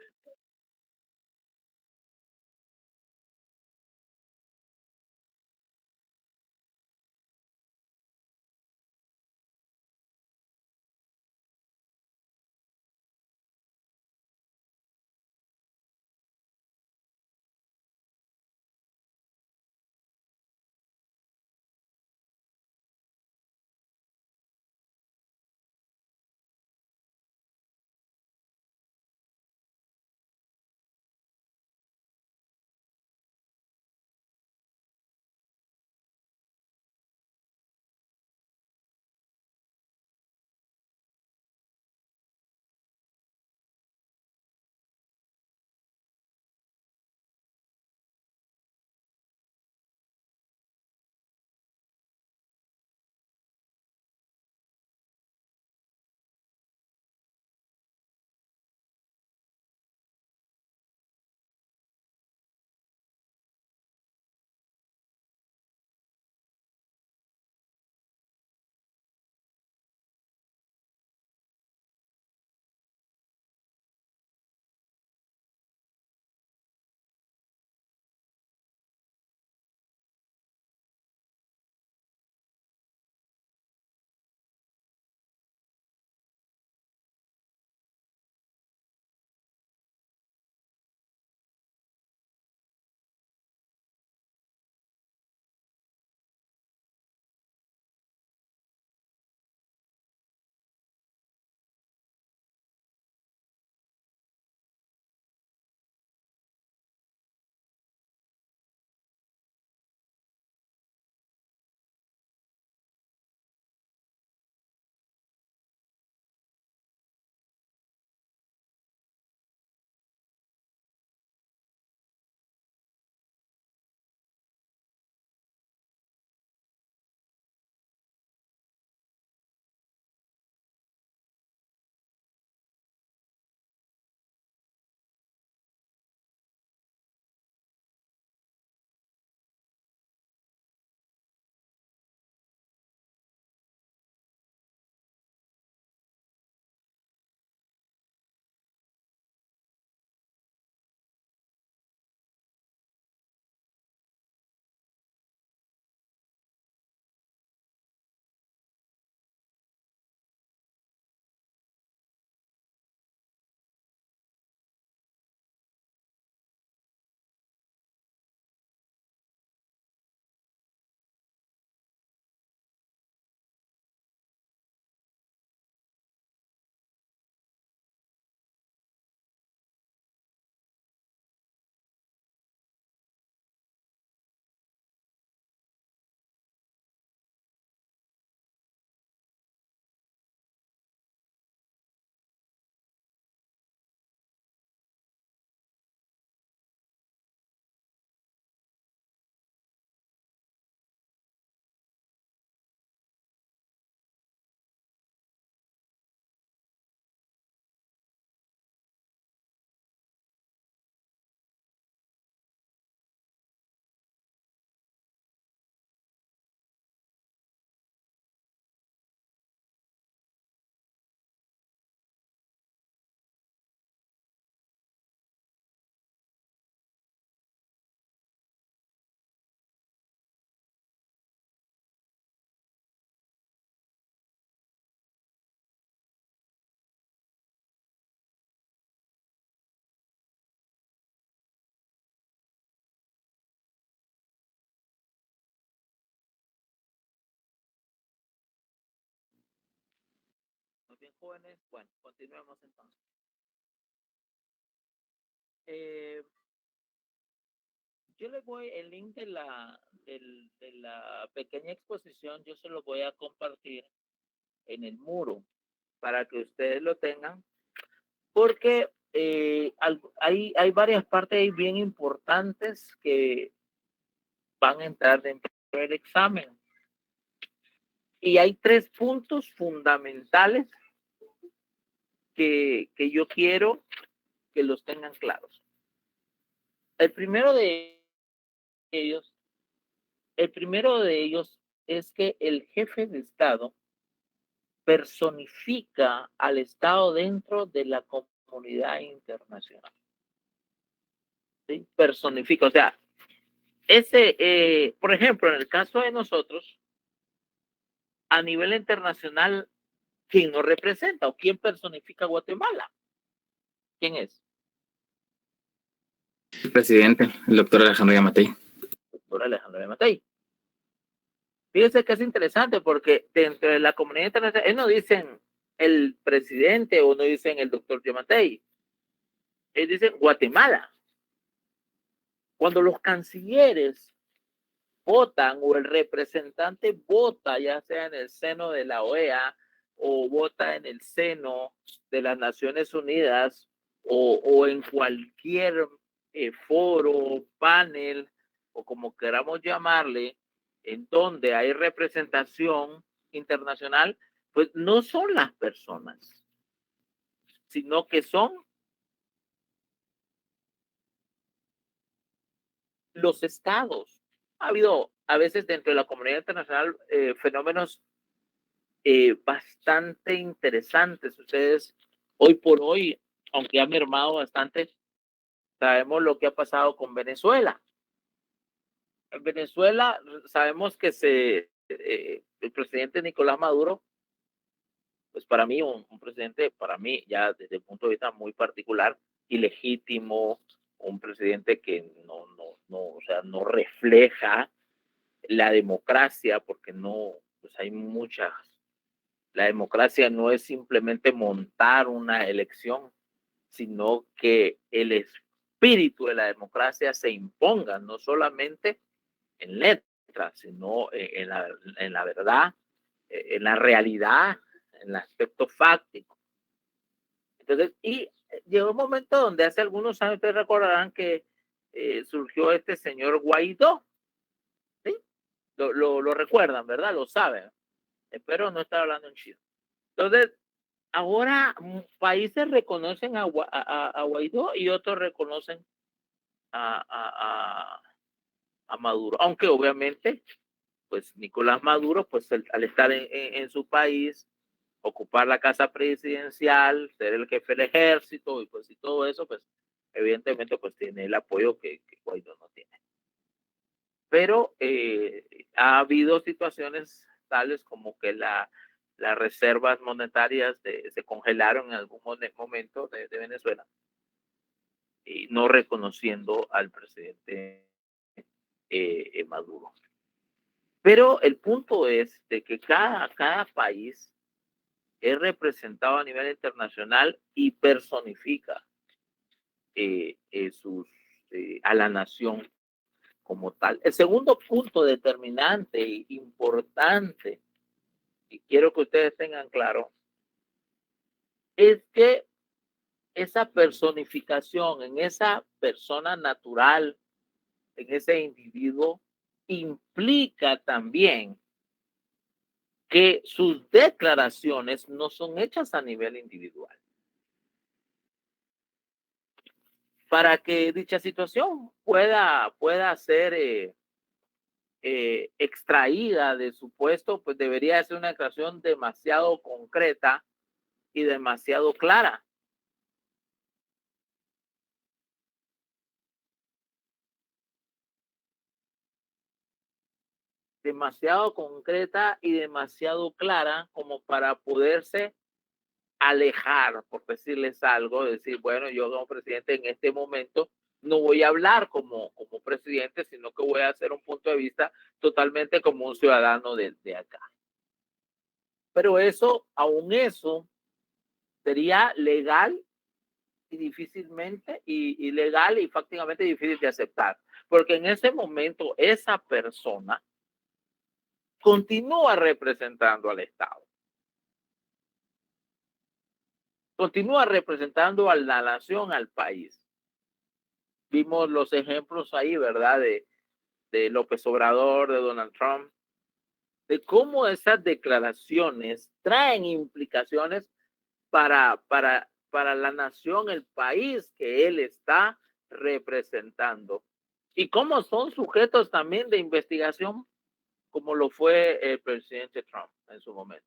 [SPEAKER 4] jóvenes. Bueno, continuemos entonces. Yo les voy el link de la pequeña exposición, yo se lo voy a compartir en el muro para que ustedes lo tengan, porque hay varias partes ahí bien importantes que van a entrar dentro del examen. Y hay 3 puntos fundamentales que yo quiero que los tengan claros. El primero de ellos es que el jefe de Estado personifica al Estado dentro de la comunidad internacional. ¿Sí? Personifica, o sea, por ejemplo, en el caso de nosotros, a nivel internacional, ¿quién nos representa o quién personifica a Guatemala? ¿Quién es?
[SPEAKER 11] El presidente, el doctor Alejandro Yamatei.
[SPEAKER 4] Doctor Alejandro Yamatei. Fíjense que es interesante porque dentro de la comunidad internacional, no dicen el presidente o no dicen el doctor Yamatei. Ellos dicen Guatemala. Cuando los cancilleres votan o el representante vota, ya sea en el seno de la OEA o vota en el seno de las Naciones Unidas o en cualquier foro, panel o como queramos llamarle, en donde hay representación internacional, pues no son las personas, sino que son los estados. Ha habido a veces dentro de la comunidad internacional fenómenos bastante interesantes. Ustedes hoy por hoy, aunque ha mermado bastante, sabemos lo que ha pasado con Venezuela. En Venezuela sabemos que el presidente Nicolás Maduro, pues para mí, un presidente, para mí, ya desde el punto de vista muy particular, ilegítimo, un presidente que o sea, no refleja la democracia, porque pues hay muchas. La democracia no es simplemente montar una elección, sino que el espíritu de la democracia se imponga, no solamente en letras, sino en la verdad, en la realidad, en el aspecto fáctico. Entonces, y llegó un momento donde hace algunos años, ustedes recordarán que surgió este señor Guaidó, ¿sí? Lo recuerdan, ¿verdad? Lo saben. Espero no estar hablando en chino. Entonces, ahora países reconocen a Guaidó y otros reconocen a Maduro, aunque obviamente pues Nicolás Maduro, pues al estar en su país, ocupar la casa presidencial, ser el jefe del ejército y pues y todo eso, pues evidentemente pues tiene el apoyo que Guaidó no tiene. Pero ha habido situaciones tales como que las reservas monetarias se congelaron en algún momento de Venezuela y no reconociendo al presidente Maduro. Pero el punto es de que cada país es representado a nivel internacional y personifica a la nación como tal. El segundo punto determinante e importante, y quiero que ustedes tengan claro, es que esa personificación en esa persona natural, en ese individuo, implica también que sus declaraciones no son hechas a nivel individual. Para que dicha situación pueda ser extraída de su puesto, pues debería ser una declaración demasiado concreta y demasiado clara. Demasiado concreta y demasiado clara como para poderse alejar, por decirles algo, decir, bueno, yo como presidente en este momento no voy a hablar como presidente, sino que voy a hacer un punto de vista totalmente como un ciudadano de acá. Pero aún eso, sería legal y difícilmente, ilegal y fácticamente difícil de aceptar. Porque en ese momento esa persona continúa representando al Estado. Continúa representando a la nación, al país. Vimos los ejemplos ahí, ¿verdad? De López Obrador, de Donald Trump, de cómo esas declaraciones traen implicaciones para la nación, el país que él está representando. Y cómo son sujetos también de investigación, como lo fue el presidente Trump en su momento.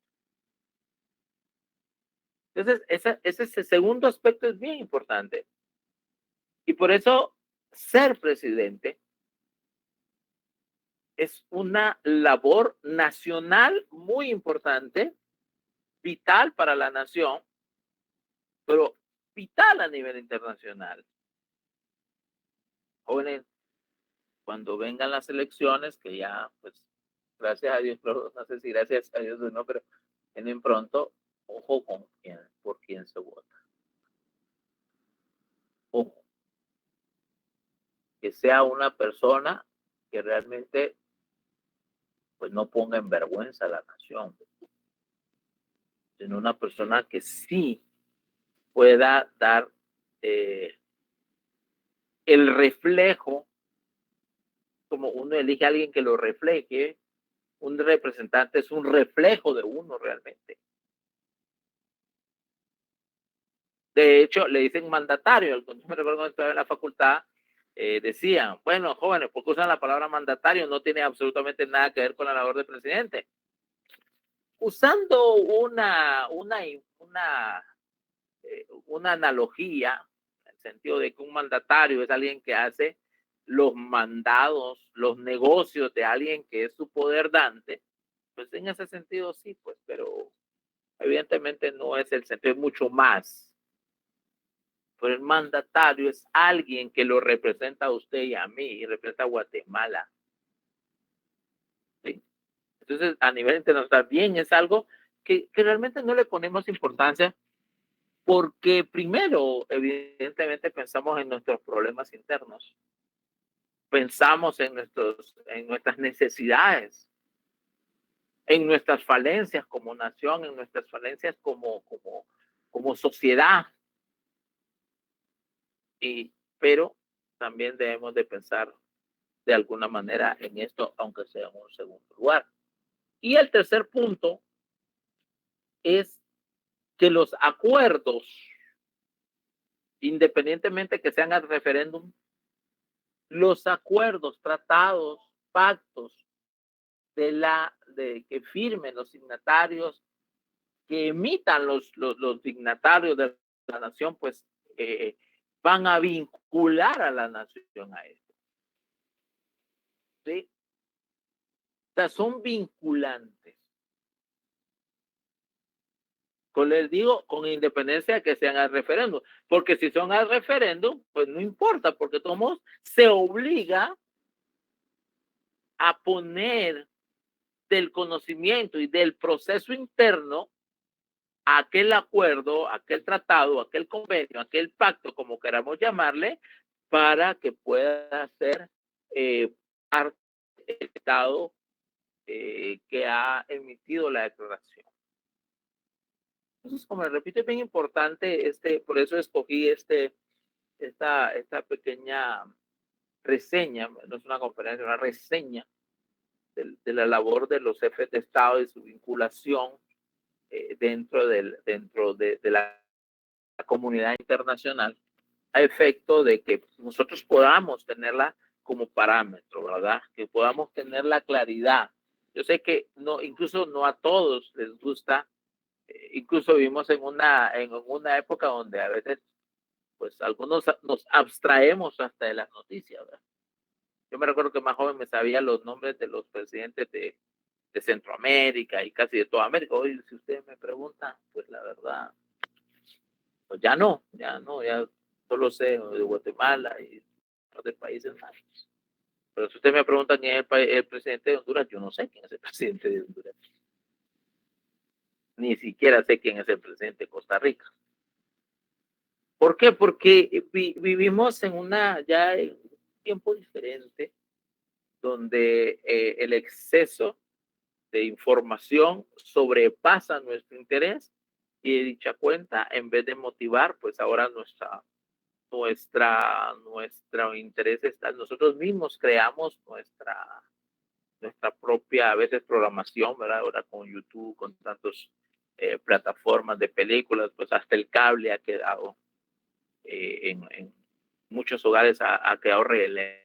[SPEAKER 4] Entonces, ese segundo aspecto es bien importante. Y por eso, ser presidente es una labor nacional muy importante, vital para la nación, pero vital a nivel internacional. Jóvenes, cuando vengan las elecciones, que ya, pues, gracias a Dios, no sé si gracias a Dios o no, pero vienen pronto, ojo con por quién se vota. Ojo. Que sea una persona que realmente, pues, no ponga en vergüenza a la nación, sino una persona que sí pueda dar el reflejo, como uno elige a alguien que lo refleje. Un representante es un reflejo de uno realmente. De hecho, le dicen mandatario. Yo me recuerdo cuando estaba en la facultad, decían, bueno, jóvenes, ¿por qué usan la palabra mandatario? No tiene absolutamente nada que ver con la labor del presidente. Usando una analogía, en el sentido de que un mandatario es alguien que hace los mandados, los negocios de alguien que es su poder dante, pues en ese sentido sí, pues, pero evidentemente no es el sentido, es mucho más. Pero el mandatario es alguien que lo representa a usted y a mí, y representa a Guatemala. ¿Sí? Entonces, a nivel internacional, bien, es algo que realmente no le ponemos importancia, porque primero, evidentemente, pensamos en nuestros problemas internos. Pensamos en nuestras necesidades, en nuestras falencias como nación, en nuestras falencias como sociedad. Pero también debemos de pensar de alguna manera en esto, aunque sea en un segundo lugar. Y el tercer punto es que los acuerdos, independientemente que sean al referéndum, los acuerdos, tratados, pactos de que firmen los signatarios, que emitan los dignatarios de la nación, pues van a vincular a la nación a esto. ¿Sí? O sea, son vinculantes. Les digo, con independencia de que sean al referéndum, porque si son al referéndum, pues no importa, porque todos se obliga a poner del conocimiento y del proceso interno aquel acuerdo, aquel tratado, aquel convenio, aquel pacto, como queramos llamarle, para que pueda ser parte del Estado que ha emitido la declaración. Entonces, como les repito, es bien importante, por eso escogí esta pequeña reseña, no es una conferencia, una reseña de la labor de los jefes de Estado y su vinculación dentro de la comunidad internacional, a efecto de que nosotros podamos tenerla como parámetro, ¿verdad? Que podamos tener la claridad. Yo sé que incluso no a todos les gusta. Incluso vivimos en una época donde a veces, pues, algunos nos abstraemos hasta de las noticias, ¿verdad? Yo me recuerdo que más joven me sabía los nombres de los presidentes de Centroamérica y casi de toda América. Hoy, si ustedes me preguntan, pues la verdad, pues ya solo sé de Guatemala y de países más. Pero si ustedes me preguntan quién es el presidente de Honduras, yo no sé quién es el presidente de Honduras. Ni siquiera sé quién es el presidente de Costa Rica. ¿Por qué? Porque vivimos en en un tiempo diferente donde el exceso de información sobrepasa nuestro interés y de dicha cuenta, en vez de motivar, pues ahora nuestro interés está, nosotros mismos creamos nuestra propia, a veces, programación, ¿verdad? Ahora con YouTube, con tantas plataformas de películas, pues hasta el cable ha quedado en muchos hogares ha quedado relegado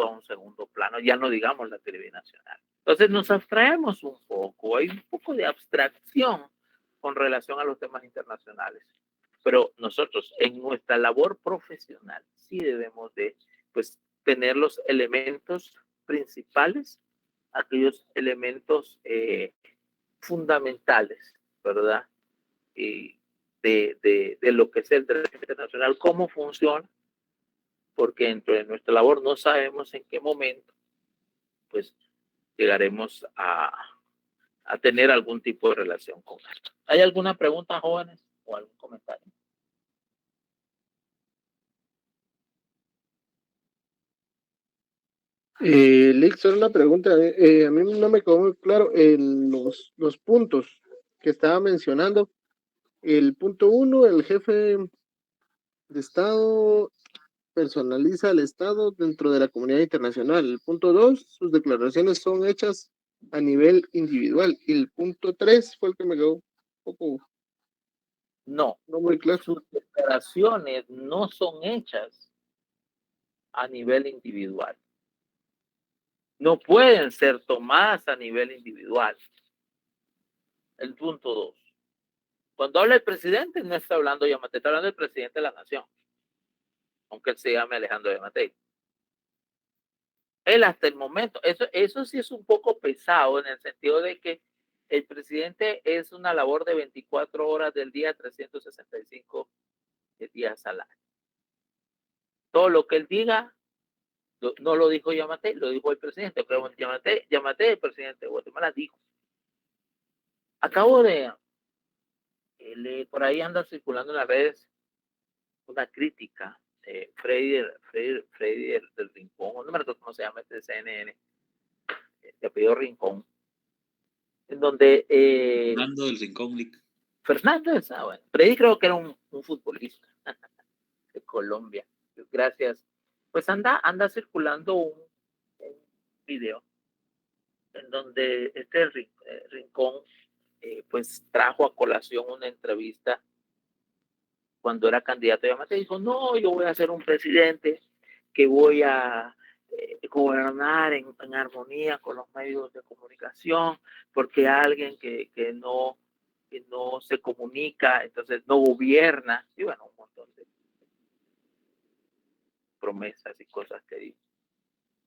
[SPEAKER 4] a un segundo plano, ya no digamos la televisión nacional. Entonces nos abstraemos un poco, hay un poco de abstracción con relación a los temas internacionales, pero nosotros en nuestra labor profesional sí debemos de pues tener los elementos principales, aquellos elementos fundamentales, ¿verdad? De lo que es el derecho internacional, cómo funciona, porque dentro de nuestra labor no sabemos en qué momento pues llegaremos a tener algún tipo de relación con esto. ¿Hay alguna pregunta, jóvenes, o algún comentario?
[SPEAKER 5] Lick, solo una pregunta. A mí no me quedó muy claro los puntos que estaba mencionando. El punto 1, el jefe de Estado personaliza al Estado dentro de la comunidad internacional. El punto 2, sus declaraciones son hechas a nivel individual. Y el punto 3 fue el que me quedó un poco
[SPEAKER 4] no
[SPEAKER 5] muy claro.
[SPEAKER 4] Sus declaraciones no son hechas a nivel individual. No pueden ser tomadas a nivel individual. El punto 2. Cuando habla el presidente, no está hablando Yamatei, está hablando del presidente de la nación, aunque él se llame Alejandro Yamatei. Él hasta el momento, eso sí es un poco pesado en el sentido de que el presidente es una labor de 24 horas del día, 365 días al año. Todo lo que él diga, no lo dijo Yamatei, lo dijo el presidente. Pero Yamatei, el presidente de Guatemala, dijo. Acabo de, por ahí anda circulando en las redes una crítica de Freddy del Rincón, no me recuerdo cómo se llama este CNN, de apellido Rincón, en donde
[SPEAKER 12] Fernando del Rincón, Lick.
[SPEAKER 4] Fernando, bueno, Freddy creo que era un futbolista de Colombia. Gracias. Pues anda circulando un video en donde este Rincón pues trajo a colación una entrevista cuando era candidato a Yamatei. Dijo, no, yo voy a ser un presidente que voy a gobernar en armonía con los medios de comunicación, porque alguien que no se comunica, entonces no gobierna, y bueno, un montón de promesas y cosas que dice.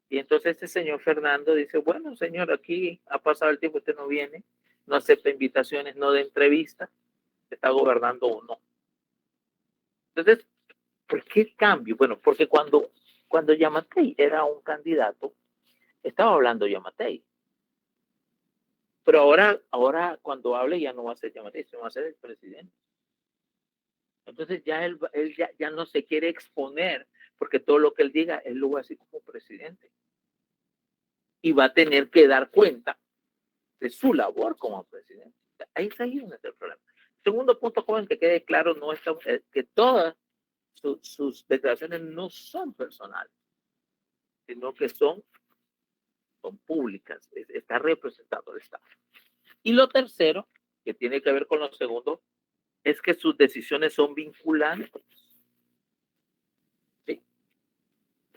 [SPEAKER 4] Y entonces este señor Fernando dice, bueno, señor, aquí ha pasado el tiempo, usted no viene, no acepta invitaciones, no de entrevistas, está gobernando o no. Entonces, ¿por qué cambio? Bueno, porque cuando Yamatei era un candidato, estaba hablando Yamatei. Pero ahora cuando hable ya no va a ser Yamatei, sino va a ser el presidente. Entonces ya él ya no se quiere exponer, porque todo lo que él diga, él lo va a decir como presidente. Y va a tener que dar cuenta de su labor como presidente. Ahí está donde está el problema. Segundo punto, joven, que quede claro, no está, que todas sus declaraciones no son personales, sino que son públicas, está representando el Estado. Y lo tercero, que tiene que ver con lo segundo, es que sus decisiones son vinculantes. ¿Sí?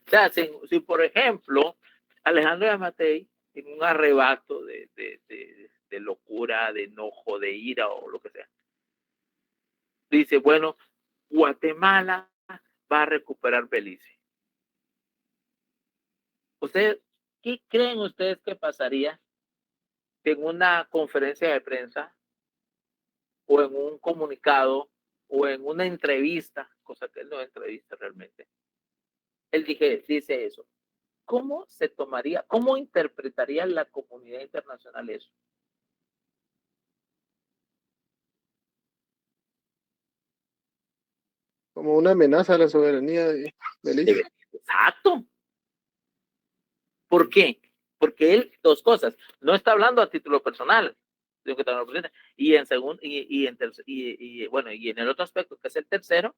[SPEAKER 4] O sea, si por ejemplo, Alejandro Yamatei, en un arrebato de locura, de enojo, de ira o lo que sea, dice, bueno, Guatemala va a recuperar Belice. ¿Qué creen ustedes que pasaría en una conferencia de prensa o en un comunicado o en una entrevista, cosa que él no entrevista realmente? Él dice eso. ¿Cómo se tomaría, cómo interpretaría la comunidad internacional eso?
[SPEAKER 5] como una amenaza a la soberanía del ICE.
[SPEAKER 4] Exacto. ¿Por qué? Porque él, dos cosas, no está hablando a título personal, sino que está hablando al presidente. Y en segundo, bueno, y en el otro aspecto, que es el tercero,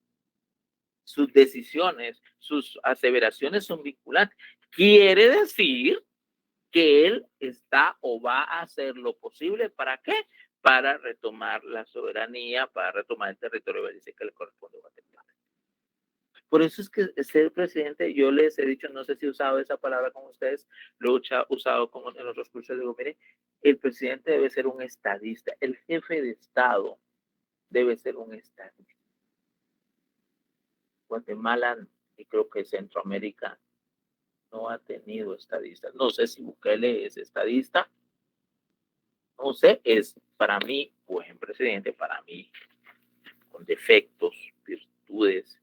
[SPEAKER 4] sus decisiones, sus aseveraciones son vinculantes. Quiere decir que él está o va a hacer lo posible. ¿Para qué? Para retomar la soberanía, para retomar el territorio belice que le corresponde a Guatemala. Por eso es que ser presidente, yo les he dicho, no sé si he usado esa palabra con ustedes, lo he usado en otros cursos, digo, mire, el presidente debe ser un estadista, el jefe de Estado debe ser un estadista. Guatemala, y creo que Centroamérica, no ha tenido estadistas. No sé si Bukele es estadista, no sé, es para mí buen presidente, para mí con defectos, virtudes,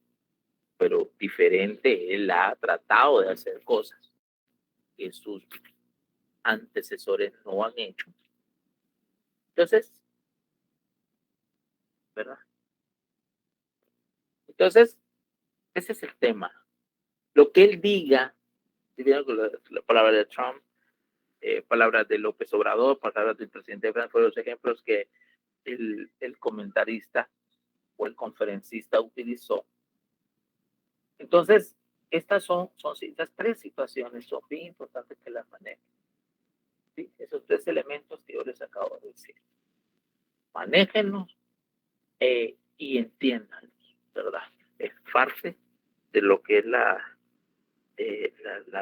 [SPEAKER 4] pero diferente. Él ha tratado de hacer cosas que sus antecesores no han hecho. Entonces, ¿verdad? Entonces, ese es el tema. Lo que él diga, la palabra de Trump, palabras de López Obrador, palabras del presidente de Francia, fueron los ejemplos que el comentarista o el conferencista utilizó. Entonces, estas tres situaciones son bien importantes que las manejen. ¿Sí? Esos tres elementos que yo les acabo de decir. Manéjenlos y entiéndanlos, ¿verdad? Es parte de lo que es la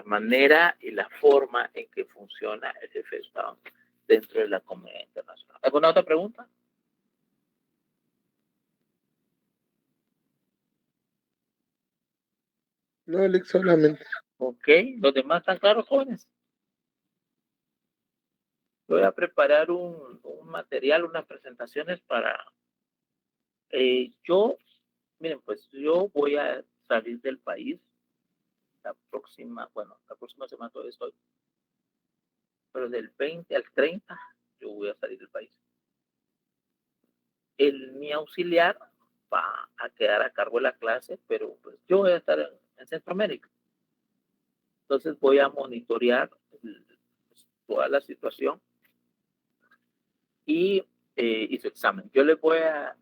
[SPEAKER 4] manera y la forma en que funciona el jefe de Estado dentro de la comunidad internacional. ¿Alguna otra pregunta?
[SPEAKER 5] No, Alex, solamente.
[SPEAKER 4] Ok, ¿los demás están claros, jóvenes? Voy a preparar un material, unas presentaciones para... miren, pues yo voy a salir del país la próxima semana todavía estoy, pero del 20 al 30 yo voy a salir del país. Mi auxiliar va a quedar a cargo de la clase, pero pues yo voy a estar en Centroamérica. Entonces voy a monitorear toda la situación y su examen. Yo les voy a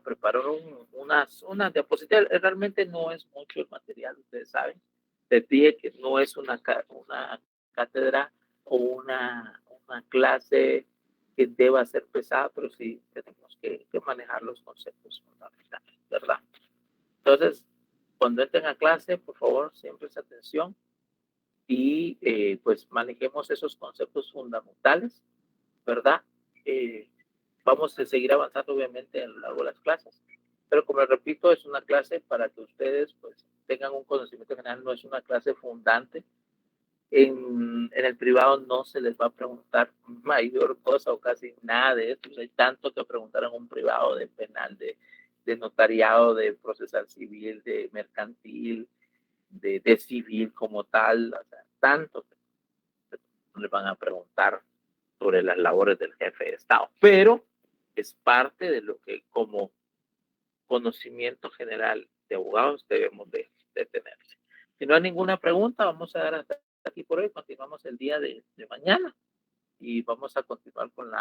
[SPEAKER 4] preparar unas diapositivas. Realmente no es mucho el material, ustedes saben. Les dije que no es una cátedra o una clase que deba ser pesada, pero sí tenemos que manejar los conceptos fundamentales, ¿verdad? Entonces, cuando entren a clase, por favor, siempre esa atención y pues manejemos esos conceptos fundamentales, ¿verdad? Vamos a seguir avanzando obviamente a lo largo de las clases, pero como les repito, es una clase para que ustedes pues tengan un conocimiento general, no es una clase fundante. En el privado no se les va a preguntar mayor cosa o casi nada de esto. Hay tanto que preguntar en un privado de penal, de notariado, de procesal civil, de mercantil, de civil como tal, o sea, tanto que no les van a preguntar sobre las labores del jefe de Estado, pero es parte de lo que como conocimiento general de abogados debemos de tener. Si no hay ninguna pregunta, vamos a dar hasta aquí por hoy. Continuamos el día de mañana y vamos a continuar con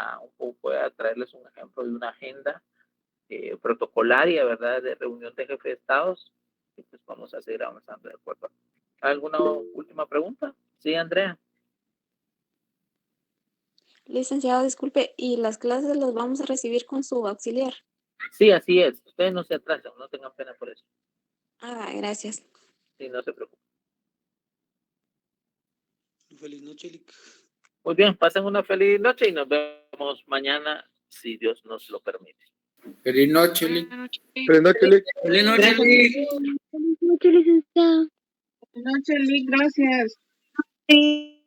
[SPEAKER 4] voy a traerles un ejemplo de una agenda protocolaria, ¿verdad? De reunión de jefes de Estados y pues vamos a seguir avanzando de acuerdo. ¿Alguna última pregunta? Sí, Andrea.
[SPEAKER 8] Licenciado, disculpe, ¿y las clases las vamos a recibir con su auxiliar?
[SPEAKER 4] Sí, así es. Ustedes no se atrasan, no tengan pena por eso.
[SPEAKER 8] Ah, gracias.
[SPEAKER 4] Sí, no se preocupen.
[SPEAKER 12] Feliz noche, Lic.
[SPEAKER 4] Muy bien, pasen una feliz noche y nos vemos mañana, si Dios nos lo permite.
[SPEAKER 13] Feliz noche, Lic.
[SPEAKER 5] Feliz noche, Lic.
[SPEAKER 13] Feliz noche, Lic.
[SPEAKER 9] Feliz noche, licenciado. Feliz noche, Lic, gracias.
[SPEAKER 8] Sí.